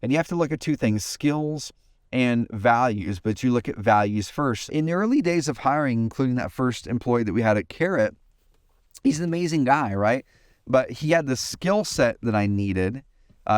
And you have to look at two things, skills and values, but you look at values first. In the early days of hiring, including that first employee that we had at Carrot, he's an amazing guy, right? But he had the skill set that I needed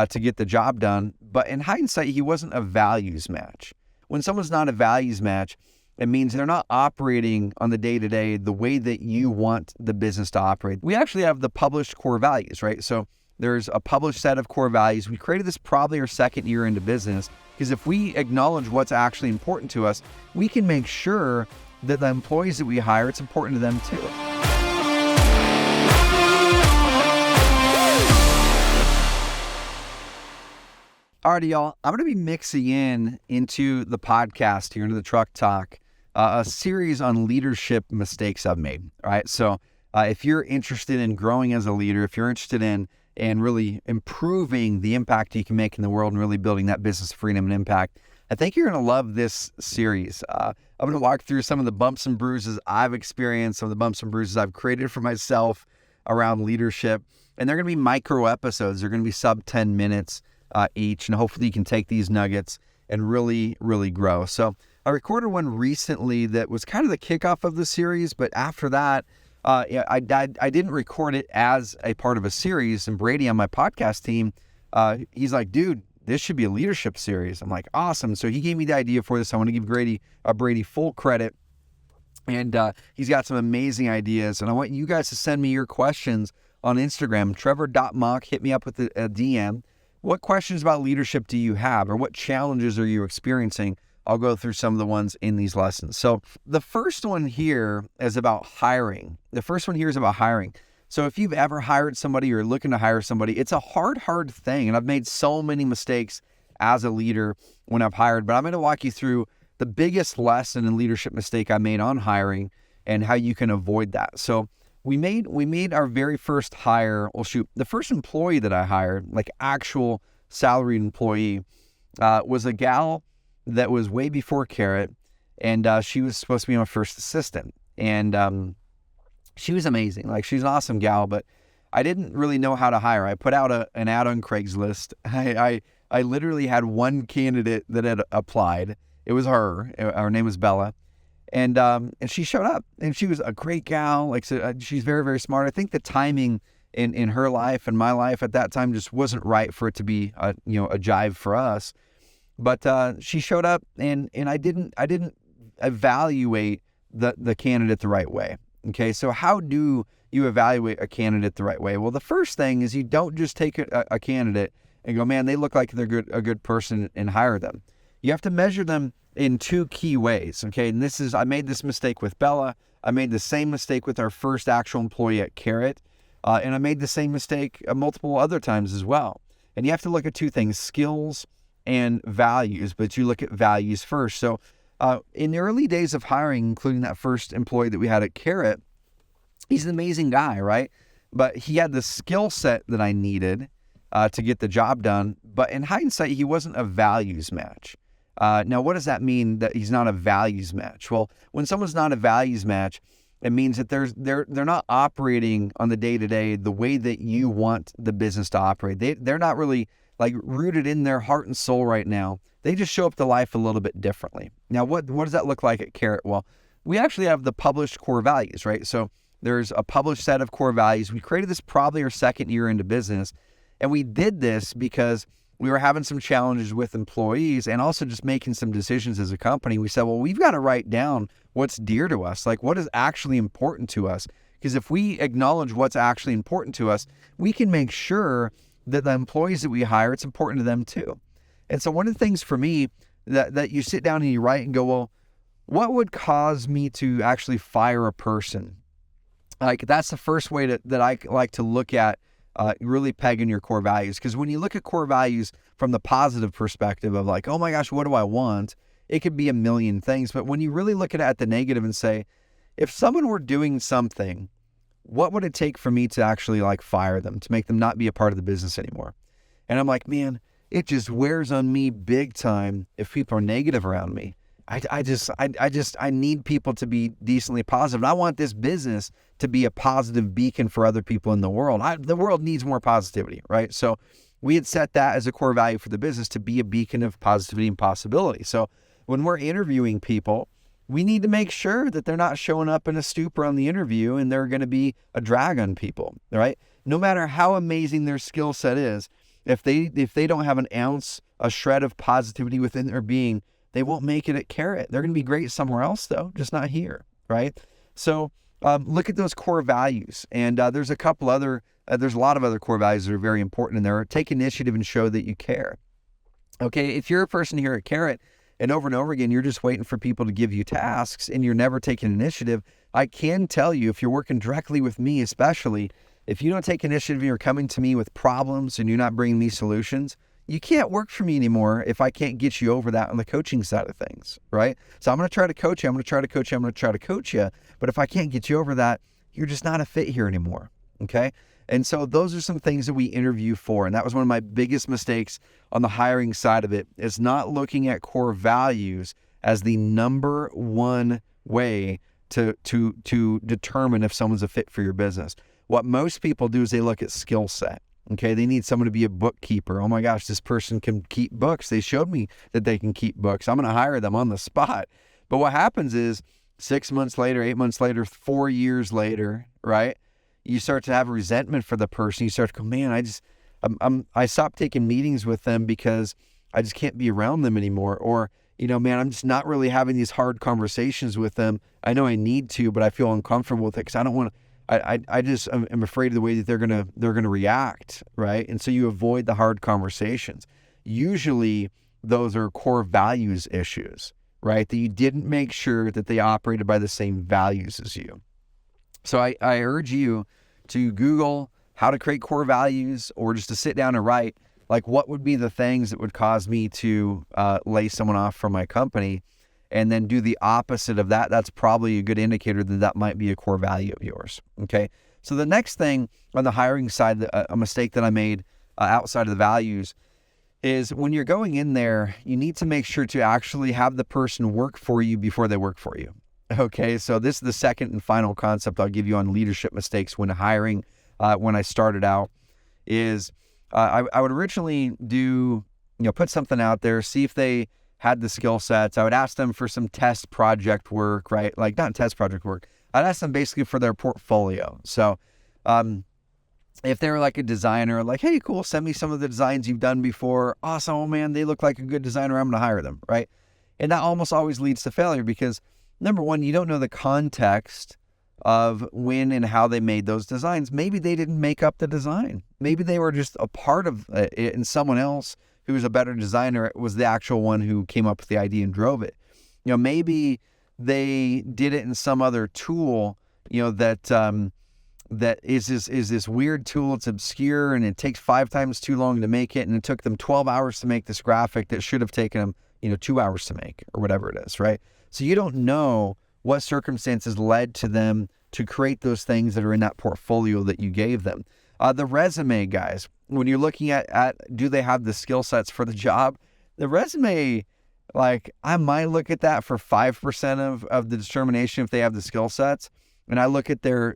to get the job done. But in hindsight, he wasn't a values match. When someone's not a values match, it means they're not operating on the day-to-day the way that you want the business to operate. We actually have the published core values, right? So there's a published set of core values. We created this probably our second year into business, because if we acknowledge what's actually important to us, we can make sure that the employees that we hire, it's important to them too. Alrighty, y'all, I'm going to be mixing into the podcast here, into the Truck Talk, a series on leadership mistakes I've made. All right. So if you're interested in growing as a leader, if you're interested in really improving the impact you can make in the world and really building that business freedom and impact, I think you're going to love this series. I'm going to walk through some of the bumps and bruises I've experienced, some of the bumps and bruises I've created for myself around leadership. And they're going to be micro episodes. They're going to be sub 10 minutes each. And hopefully you can take these nuggets and really, really grow. So I recorded one recently that was kind of the kickoff of the series. But after that, I didn't record it as a part of a series. And Brady on my podcast team, he's like, dude, this should be a leadership series. I'm like, awesome. So he gave me the idea for this. I want to give Brady full credit. And he's got some amazing ideas. And I want you guys to send me your questions on Instagram, trevor.muck. Hit me up with a DM. What questions about leadership do you have, or what challenges are you experiencing? I'll go through some of the ones in these lessons. So the first one here is about hiring. So if you've ever hired somebody or looking to hire somebody, it's a hard thing. And I've made so many mistakes as a leader when I've hired, but I'm going to walk you through the biggest lesson and leadership mistake I made on hiring and how you can avoid that. So we made our very first hire. The first employee that I hired, like actual salaried employee, was a gal that was way before Carrot, and she was supposed to be my first assistant. And she was amazing. Like, she's an awesome gal, but I didn't really know how to hire. I put out an ad on Craigslist. I literally had one candidate that had applied. It was her. Her name was Bella. And she showed up, and she was a great gal. Like, so, she's very, very smart. I think the timing in her life and my life at that time just wasn't right for it to be a jive for us. But she showed up, and I didn't evaluate the candidate the right way. Okay, so how do you evaluate a candidate the right way? Well, the first thing is you don't just take a candidate and go, man, they look like they're a good person, and hire them. You have to measure them in two key ways, okay? And I made this mistake with Bella. I made the same mistake with our first actual employee at Carrot. And I made the same mistake multiple other times as well. And you have to look at two things, skills and values, but you look at values first. So in the early days of hiring, including that first employee that we had at Carrot, he's an amazing guy, right? But he had the skill set that I needed to get the job done. But in hindsight, he wasn't a values match. Now, what does that mean that he's not a values match? Well, when someone's not a values match, it means that they're not operating on the day-to-day the way that you want the business to operate. They're not really like rooted in their heart and soul right now. They just show up to life a little bit differently. Now, what does that look like at Carrot? Well, we actually have the published core values, right? So there's a published set of core values. We created this probably our second year into business, and we did this because we were having some challenges with employees and also just making some decisions as a company. We said, well, we've got to write down what's dear to us, like what is actually important to us. Because if we acknowledge what's actually important to us, we can make sure that the employees that we hire, it's important to them too. And so one of the things for me that you sit down and you write and go, well, what would cause me to actually fire a person? Like, that's the first way that I like to look at really pegging your core values. Because when you look at core values from the positive perspective of like, oh my gosh, what do I want? It could be a million things. But when you really look at it at the negative and say, if someone were doing something, what would it take for me to actually like fire them, to make them not be a part of the business anymore? And I'm like, man, it just wears on me big time if people are negative around me. I need people to be decently positive. And I want this business to be a positive beacon for other people in the world. The world needs more positivity, right? So we had set that as a core value for the business to be a beacon of positivity and possibility. So when we're interviewing people, we need to make sure that they're not showing up in a stupor on the interview and they're going to be a drag on people, right? No matter how amazing their skill set is, if they don't have an ounce, a shred of positivity within their being, they won't make it at Carrot. They're going to be great somewhere else though, just not here, right? So look at those core values. And there's a lot of other core values that are very important in there. Take initiative and show that you care. Okay, if you're a person here at Carrot and over again, you're just waiting for people to give you tasks and you're never taking initiative, I can tell you, if you're working directly with me especially, if you don't take initiative and you're coming to me with problems and you're not bringing me solutions, you can't work for me anymore if I can't get you over that on the coaching side of things, right? So I'm going to try to coach you. I'm going to try to coach you. I'm going to try to coach you. But if I can't get you over that, you're just not a fit here anymore, okay? And so those are some things that we interview for. And that was one of my biggest mistakes on the hiring side of it, is not looking at core values as the number one way to determine if someone's a fit for your business. What most people do is they look at skill set. Okay, they need someone to be a bookkeeper. Oh my gosh, this person can keep books. They showed me that they can keep books. I'm going to hire them on the spot. But what happens is 6 months later, 8 months later, 4 years later, right? You start to have resentment for the person. You start to go, man, I stopped taking meetings with them because I just can't be around them anymore. Or, man, I'm just not really having these hard conversations with them. I know I need to, but I feel uncomfortable with it because I don't want to. I'm afraid of the way that they're gonna react, right? And so you avoid the hard conversations. Usually those are core values issues, right? That you didn't make sure that they operated by the same values as you. So I urge you to Google how to create core values, or just to sit down and write, like, what would be the things that would cause me to lay someone off from my company, and then do the opposite of that. That's probably a good indicator that that might be a core value of yours, okay? So the next thing on the hiring side, a mistake that I made outside of the values, is when you're going in there, you need to make sure to actually have the person work for you before they work for you, okay? So this is the second and final concept I'll give you on leadership mistakes when hiring. When I started out, is I would originally put something out there, see if they had the skill sets. I would ask them for some test project work, right? Like, not test project work. I'd ask them basically for their portfolio. So if they were like a designer, like, hey, cool, send me some of the designs you've done before. Awesome, oh man, they look like a good designer. I'm going to hire them, right? And that almost always leads to failure because, number one, you don't know the context of when and how they made those designs. Maybe they didn't make up the design. Maybe they were just a part of it, and someone else who was a better designer was the actual one who came up with the idea and drove it. Maybe they did it in some other tool, that is this weird tool. It's obscure and it takes 5 times too long to make it. And it took them 12 hours to make this graphic that should have taken them, 2 hours to make, or whatever it is, right? So you don't know what circumstances led to them to create those things that are in that portfolio that you gave them. The resume, guys, when you're looking at do they have the skill sets for the job? The resume, like, I might look at that for 5% of the determination if they have the skill sets. And I look at their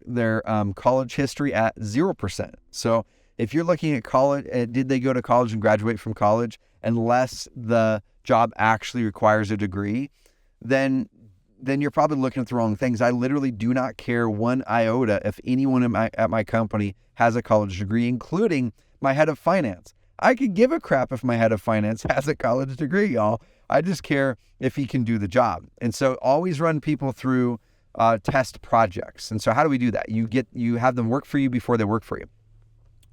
college history at 0%. So if you're looking at college, did they go to college and graduate from college, unless the job actually requires a degree, then you're probably looking at the wrong things. I literally do not care one iota if anyone at my company has a college degree, including my head of finance. I could give a crap if my head of finance has a college degree, y'all. I just care if he can do the job. And so always run people through test projects. And so how do we do that? You have them work for you before they work for you.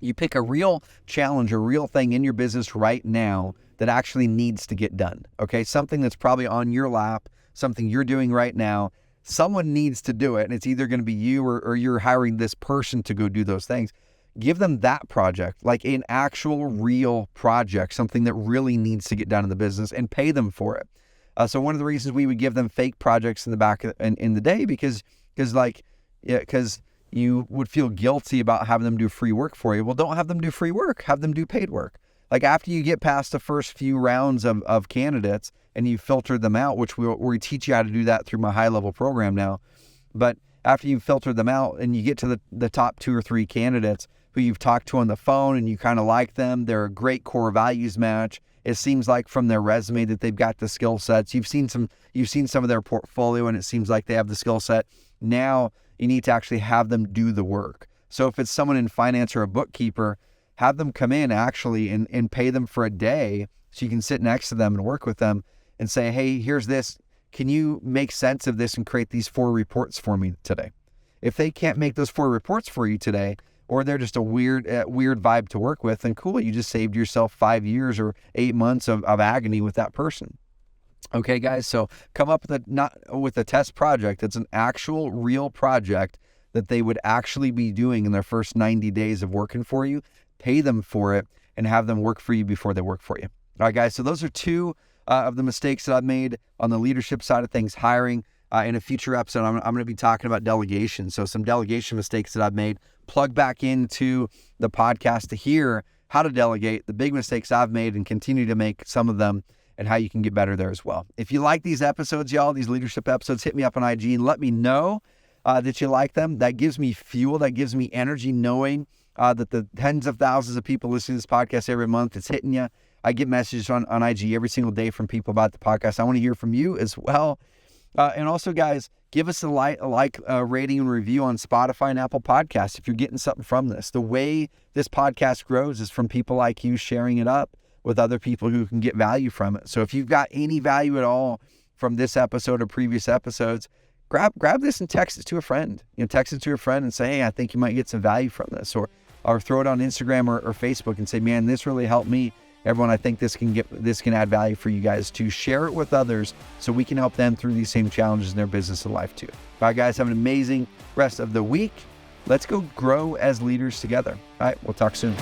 You pick a real challenge, a real thing in your business right now that actually needs to get done. Okay, something that's probably on your lap, something you're doing right now. Someone needs to do it, and it's either going to be you or you're hiring this person to go do those things. Give them that project, like an actual real project, something that really needs to get done in the business, and pay them for it. So one of the reasons we would give them fake projects in the back in the day, because you would feel guilty about having them do free work for you. Well, don't have them do free work. Have them do paid work. Like, after you get past the first few rounds of candidates and you filter them out, which we teach you how to do that through my high-level program now. But after you filter them out and you get to the top 2 or 3 candidates, who you've talked to on the phone and you kind of like them. They're a great core values match. It seems like from their resume that they've got the skill sets. You've seen some of their portfolio and it seems like they have the skill set. Now you need to actually have them do the work. So if it's someone in finance or a bookkeeper, have them come in actually and pay them for a day so you can sit next to them and work with them and say, hey, here's this. Can you make sense of this and create these 4 reports for me today? If they can't make those 4 reports for you today, or they're just a weird vibe to work with, then cool, you just saved yourself 5 years or 8 months of agony with that person. Okay, guys, so come up with a test project that's an actual real project that they would actually be doing in their first 90 days of working for you. Pay them for it and have them work for you before they work for you. All right, guys, so those are 2 of the mistakes that I've made on the leadership side of things, hiring. In a future episode, I'm going to be talking about delegation. So some delegation mistakes that I've made. Plug back into the podcast to hear how to delegate, the big mistakes I've made and continue to make some of them, and how you can get better there as well. If you like these episodes, y'all, these leadership episodes, hit me up on IG and let me know that you like them. That gives me fuel. That gives me energy knowing that the tens of thousands of people listening to this podcast every month, it's hitting you. I get messages on IG every single day from people about the podcast. I want to hear from you as well. And also, guys, give us a rating and review on Spotify and Apple Podcasts if you're getting something from this. The way this podcast grows is from people like you sharing it up with other people who can get value from it. So if you've got any value at all from this episode or previous episodes, grab this and text it to a friend. Text it to a friend and say, hey, I think you might get some value from this. Or throw it on Instagram or Facebook and say, man, this really helped me. Everyone, I think this can add value for you guys to share it with others so we can help them through these same challenges in their business and life too. All right, guys, have an amazing rest of the week. Let's go grow as leaders together. All right, we'll talk soon.